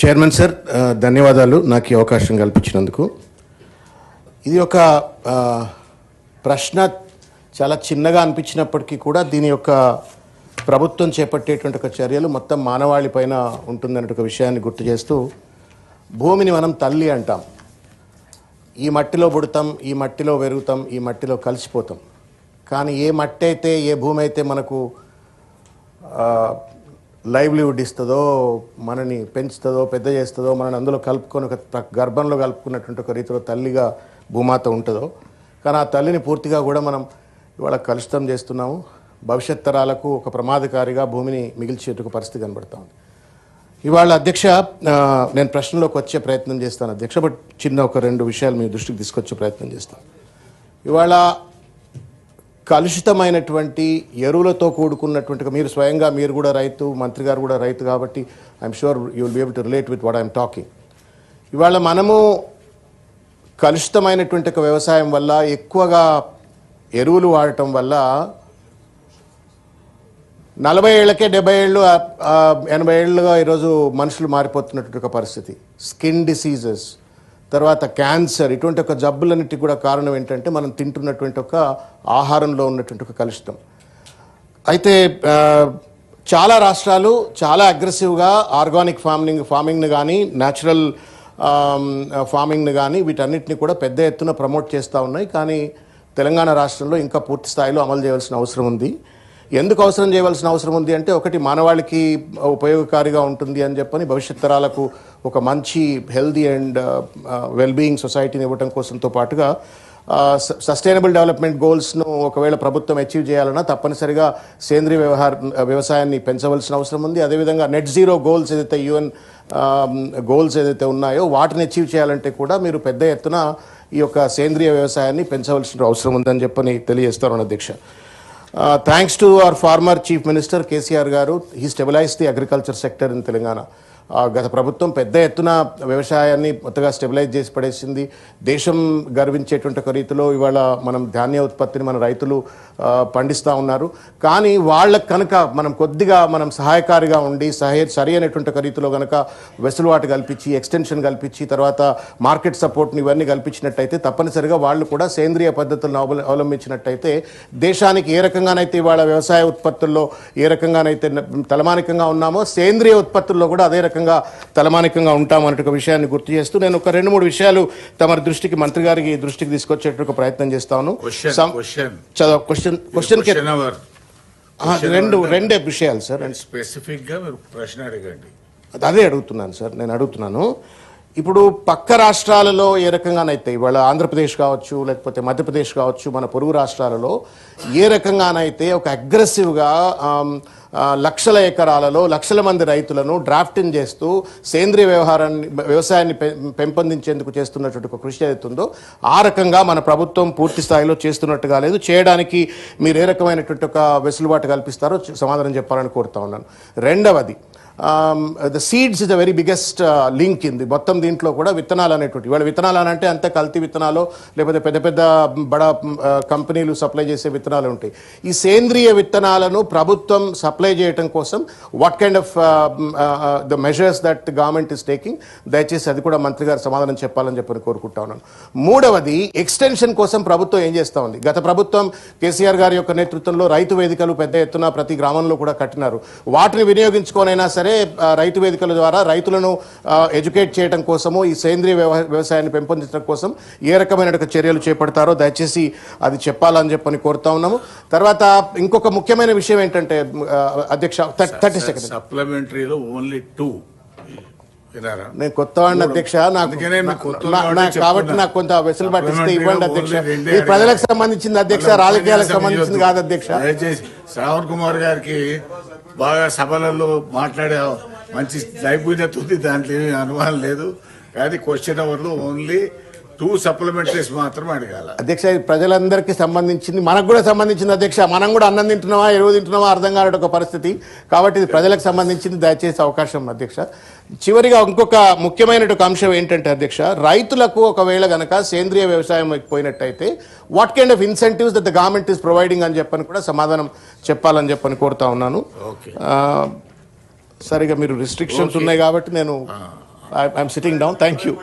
Chairman sir, ధన్యవాదాలు నాకు ఈ అవకాశం కల్పించినందుకు. ఇది ఒక ప్రశ్న చాలా చిన్నగా అనిపించినప్పటికీ కూడా దీని యొక్క ప్రభుత్వం చేపట్టేటువంటి ఒక చర్యలు మొత్తం మానవాళి పైన ఉంటుందనే ఒక విషయాన్ని గుర్తు చేస్తూ, భూమిని మనం తల్లి అంటాం. ఈ మట్టిలో పుడతాం, ఈ మట్టిలో పెరుగుతాం, ఈ మట్టిలో కలిసిపోతాం. కానీ ఏ మట్టి అయితే, ఏ భూమి అయితే మనకు లైవ్లీవుడ్ ఇస్తుందో, మనని పెంచుతుందో, పెద్ద చేస్తుందో, మనని అందులో కలుపుకొని ఒక గర్భంలో కలుపుకున్నటువంటి ఒక రీతిలో తల్లిగా భూమాత ఉంటుందో, కానీ ఆ తల్లిని పూర్తిగా కూడా మనం ఇవాళ కలుషితం చేస్తున్నాము. భవిష్యత్ తరాలకు ఒక ప్రమాదకారిగా భూమిని మిగిల్చేట పరిస్థితి కనబడతా ఉంది. ఇవాళ అధ్యక్ష, నేను ప్రశ్నలోకి వచ్చే ప్రయత్నం చేస్తాను అధ్యక్ష, బట్ చిన్న ఒక రెండు విషయాలు మీ దృష్టికి తీసుకొచ్చే ప్రయత్నం చేస్తాను. ఇవాళ కలుషితమైనటువంటి ఎరువులతో కూడుకున్నటువంటి, మీరు స్వయంగా మీరు కూడా రైతు, మంత్రి గారు కూడా రైతు కాబట్టి I'm sure you will be able to relate with what I'm talking. ఇవాళ మనము కలుషితమైనటువంటి ఒక వ్యవసాయం వల్ల, ఎక్కువగా ఎరువులు వాడటం వల్ల 40 ఏళ్ళకే 70 ఏళ్ళు 80 ఏళ్ళుగా ఈరోజు మనుషులు మారిపోతున్నటువంటి ఒక పరిస్థితి. స్కిన్ డిసీజెస్, తర్వాత క్యాన్సర్, ఇటువంటి ఒక జబ్బులన్నిటికీ కూడా కారణం ఏంటంటే మనం తింటున్నటువంటి ఒక ఆహారంలో ఉన్నటువంటి ఒక కలుషితం. అయితే చాలా రాష్ట్రాలు చాలా అగ్రెసివ్గా ఆర్గానిక్ ఫార్మింగ్ని కానీ, న్యాచురల్ ఫార్మింగ్ని కానీ, వీటన్నిటిని కూడా పెద్ద ఎత్తున ప్రమోట్ చేస్తూ ఉన్నాయి. కానీ తెలంగాణ రాష్ట్రంలో ఇంకా పూర్తి స్థాయిలో అమలు చేయాల్సిన అవసరం ఉంది. ఎందుకు అవసరం చేయవలసిన అవసరం ఉంది అంటే, ఒకటి మానవాళికి ఉపయోగకారిగా ఉంటుంది అని చెప్పని, భవిష్యత్ తరాలకు ఒక మంచి హెల్దీ అండ్ వెల్బీయింగ్ సొసైటీని ఇవ్వడం కోసంతో పాటుగా సస్టైనబుల్ డెవలప్మెంట్ గోల్స్ను ఒకవేళ ప్రభుత్వం అచీవ్ చేయాలన్నా తప్పనిసరిగా సేంద్రీయ వ్యవసాయాన్ని పెంచవలసిన అవసరం ఉంది. అదేవిధంగా నెట్ జీరో గోల్స్ ఏదైతే UN గోల్స్ ఏదైతే ఉన్నాయో వాటిని అచీవ్ చేయాలంటే కూడా మీరు పెద్ద ఎత్తున ఈ యొక్క సేంద్రీయ వ్యవసాయాన్ని పెంచవలసిన అవసరం ఉందని చెప్పని తెలియజేస్తారు అధ్యక్ష. Thanks to our former chief minister KCR గారు, he stabilize the agriculture sector in Telangana. గత ప్రభుత్వం పెద్ద ఎత్తున వ్యవసాయాన్ని మొత్తగా స్టెబిలైజ్ చేసి పడేసింది. దేశం గర్వించేటువంటి ఒక రీతిలో ఇవాళ మనం ధాన్య ఉత్పత్తిని మన రైతులు పండిస్తూ ఉన్నారు. కానీ వాళ్ళకు కనుక మనం కొద్దిగా సహాయకారిగా ఉండి సరి అయినటువంటి ఒక రీతిలో కనుక వెసులుబాటు కల్పించి, ఎక్స్టెన్షన్ కల్పించి, తర్వాత మార్కెట్ సపోర్ట్ని ఇవన్నీ కల్పించినట్టయితే తప్పనిసరిగా వాళ్ళు కూడా సేంద్రియ పద్ధతులను అవలంబించినట్టయితే దేశానికి ఏ రకంగానైతే ఇవాళ వ్యవసాయ ఉత్పత్తుల్లో ఏ రకంగానైతే తలమానికంగా ఉన్నామో, సేంద్రియ ఉత్పత్తుల్లో కూడా అదే తలమానికంగా ఉంటామనే ఒక విషయాన్ని గుర్తు చేస్తూ, నేను ఒక 2-3 విషయాలు తమ దృష్టికి, మంత్రి గారికి దృష్టికి తీసుకొచ్చేట ప్రయత్నం చేస్తాను. రెండే విషయాలు సార్. స్పెసిఫిక్ గా మీరు ప్రశ్న అడగండి. అదే అడుగుతున్నాను సార్. నేను అడుగుతున్నాను, ఇప్పుడు పక్క రాష్ట్రాలలో ఏ రకంగానైతే ఇవాళ ఆంధ్రప్రదేశ్ కావచ్చు, లేకపోతే మధ్యప్రదేశ్ కావచ్చు, మన పొరుగు రాష్ట్రాలలో ఏ రకంగానైతే ఒక అగ్రెసివ్గా లక్షల ఎకరాలలో లక్షల మంది రైతులను డ్రాఫ్టింగ్ చేస్తూ సేంద్రియ వ్యవసాయాన్ని పెంపొందించేందుకు చేస్తున్నటువంటి ఒక కృషి అవుతుందో, ఆ రకంగా మన ప్రభుత్వం పూర్తి స్థాయిలో చేస్తున్నట్టుగా లేదు. చేయడానికి మీరు ఏ రకమైనటువంటి ఒక వెసులుబాటు కల్పిస్తారో సమాధానం చెప్పాలని కోరుతా ఉన్నాను. రెండవది, the seeds is the very biggest link in the మొత్తం. దీంట్లో కూడా విత్తనాలు అనేటువంటి, ఇవాళ విత్తనాలు అంటే అంత కల్తీ విత్తనాలు, లేకపోతే పెద్ద పెద్ద బడా కంపెనీలు సప్లై చేసే విత్తనాలు ఉంటాయి. ఈ సేంద్రియ విత్తనాలను ప్రభుత్వం సప్లై చేయడం కోసం what kind of the measures that government is taking, దయచేసి అది కూడా మంత్రి గారు సమాధానం చెప్పాలని చెప్పని కోరుకుంటా ఉన్నాను. మూడవది, ఎక్స్టెన్షన్ కోసం ప్రభుత్వం ఏం చేస్తూ ఉంది? గత ప్రభుత్వం కేసీఆర్ గారి యొక్క నేతృత్వంలో రైతు వేదికలు పెద్ద ఎత్తున ప్రతి గ్రామంలో కూడా కట్టినారు. వాటిని వినియోగించుకోనైనా సరే రైతు వేదికల ద్వారా రైతులను ఎడ్యుకేట్ చేయడం కోసము, ఈ సేంద్రియ వ్యవసాయాన్ని పెంపొందించడం కోసం ఏ రకమైన చర్యలు చేపడతారో దయచేసి అది చెప్పాలని చెప్పని కోరుతా ఉన్నాము. తర్వాత ఇంకొక ముఖ్యమైన విషయం ఏంటంటే అధ్యక్ష, 30 సెకండ్స్ సప్లిమెంటరీలో ఓన్లీ 2. నేను కొత్త వాడిని అధ్యక్ష, కాబట్టి నాకు కొంత వెసులుబాటు ఇస్తే ఇవ్వండి అధ్యక్ష. ఇది ప్రజలకు సంబంధించింది అధ్యక్ష, రాజకీయాలకు సంబంధించింది కాదు అధ్యక్ష. శ్రావణ్ కుమార్ గారికి బాగా సభలలో మాట్లాడే మంచి నైపుణ్యత ఉంది, దాంట్లో ఏమీ అనుమానం లేదు. కానీ క్వశ్చన్ అవర్లో ఓన్లీ 2 సప్లిమెంటరీస్ మాత్రం అడగాల అధ్యక్ష. ప్రజలందరికీ సంబంధించింది, మనకు కూడా సంబంధించింది అధ్యక్ష. మనం కూడా అన్నం తింటున్నామా, ఎరువు తింటున్నామా అర్థం కాని ఒక పరిస్థితి. కాబట్టి ఇది ప్రజలకు సంబంధించింది, దయచేసి అవకాశం అధ్యక్ష. చివరిగా ఇంకొక ముఖ్యమైన అంశం ఏంటంటే అధ్యక్ష, రైతులకు ఒకవేళ గనక సేంద్రియ వ్యవసాయం పోయినట్టయితే what kind of incentives that the government is providing అని చెప్పని కూడా సమాధానం చెప్పాలని చెప్పని కోరుతా ఉన్నాను. సరిగా మీరు రిస్ట్రిక్షన్స్ ఉన్నాయి కాబట్టి నేను I'm sitting down. Thank you.